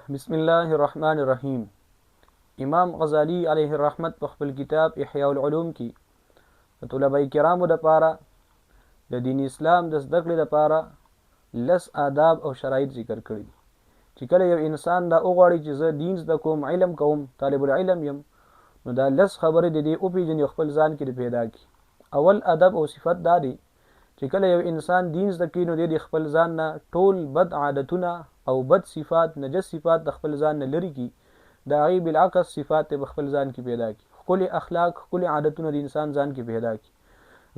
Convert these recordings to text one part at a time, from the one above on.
بسم الله الرحمن الرحیم. امام غزالی علیه الرحمت په خپل کتاب احیاء العلوم کې د طلبه کرامو لپاره د دین اسلام د زده کړې لپاره لس آداب او شرایط ذکر کړي دي چې کله یو انسان دا وغواړي چې زه دین زده کوم، علم کوم، طالب العلم یم، نو دا لس خبرې د دې وپېژني خپل ځان کې پیدا کړي. اول ادب او صفت دا دی چې کله یو انسان دین زده کوي نو د خپل ځان نه ټول بد عادتونه او بد صفات، نجس صفات د خپل ځان نه لري کی، د هغې بالعکس صفات په خپل ځان کې پیدا کی، ښکلي اخلاق، ښکلي عادتونه د انسان ځان کې پیدا کی.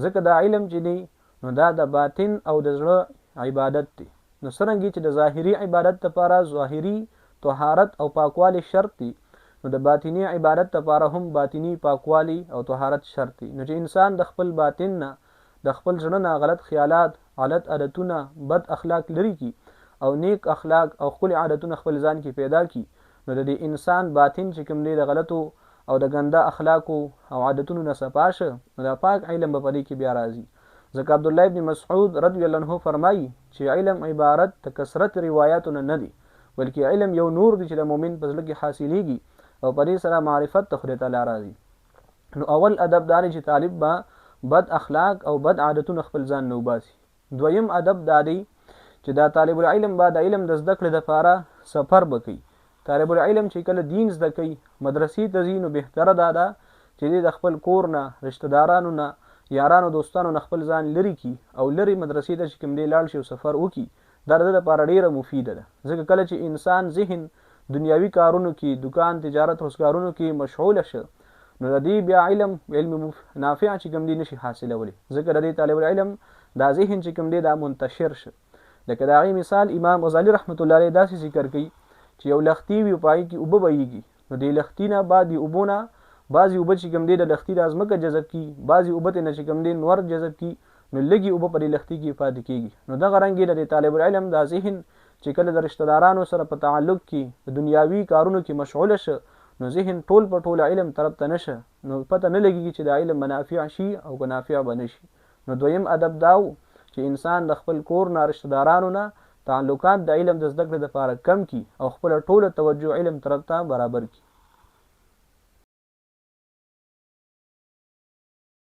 ځکه دا علم چې دی نو دا د باطن او د زړه عبادت دی. نو څرنګه چې د ظاهري عبادت لپاره ظاهري طهارت او پاکوالی شرط دی، نو د باطنی عبادت لپاره هم باطنی پاکوالی او طهارت شرط دی. نو چې انسان د خپل باطن نه، د خپل زړه نه غلط خیالات، غلط عادتونه، بد اخلاق لري کی او نیک اخلاق او ښکلي عادتونه خپل ځان کې پیدا کی، نو د دې انسان باطن چې کوم دی د غلطو او د ګنده اخلاقو او عادتونو نه صفا شه، نو د پاک علم به په دې کې بیا راځي. ځکه عبدالله ابن مسعود رضی الله عنه فرمایي چې علم عبارت د کثرت روایاتونه نه دی، بلکې علم یو نور دی چې د مؤمن په زړه کې حاصلیږي او په دې سره معرفت ته خدای تعالی راځي. نو اول ادب دا دی چې طالب به بد اخلاق او بد عادتونه خپل ځان نه وباسي. دویم ادب دا دی چې دا طالب العلم به د علم د زده کړې لپاره سفر وکړي. طالب العلم چې کله دین زده کوي، مدرسې ته ځي، نو بهتره دا ده چې د خپل کور نه، رشتہ دارانو نه، یارانو دوستانو نه خپل ځان لري کی او لري مدرسې ته چې کوم دی لاړ شي او سفر وکړي. دا د لپاره ډیره مفیده ده. ځکه کله چې انسان ذهن دنیاوي کارونو کې، دکان، تجارت، روزګارونو کې مشغول شه، نو د دې بیا علم نافع چې کوم دی نشي حاصلولی. ځکه د دې طالب العلم دا ذهن چې کوم دی دا منتشر شه. لکه د هغې مثال امام غزالی رحمت الله علیه داسې ذکر کوي چې یو لښتي وي، په هغې کې اوبه بهیږي، نو دې لښتي نه بعضې اوبو نه بعضې اوبه چې کوم دی د لښتي دا ځمکه جذب کي، بعضې اوبه ترې نه چې کوم دی نور جذب کي، نو لږې اوبه په دې لښتي کې پاتې کېږي. نو دغه رنګې د طالب العلم دا ذهن چې کله د رشتہ دارانو سره په تعلق کې د دنیاوي کارونو کې مشغوله شه، نو ذهن ټول په ټول علم طرف ته نشه، نو پته نه لګېږي چې د علم منافع شي او که نافع به نه شي. نو دویم ادب دا چې انسان د خپل کور نه، رشتہ دارانو نه تعلقات د علم د زده کړې لپاره کم کړي او خپله ټوله توجه علم طرف ته برابر کړي.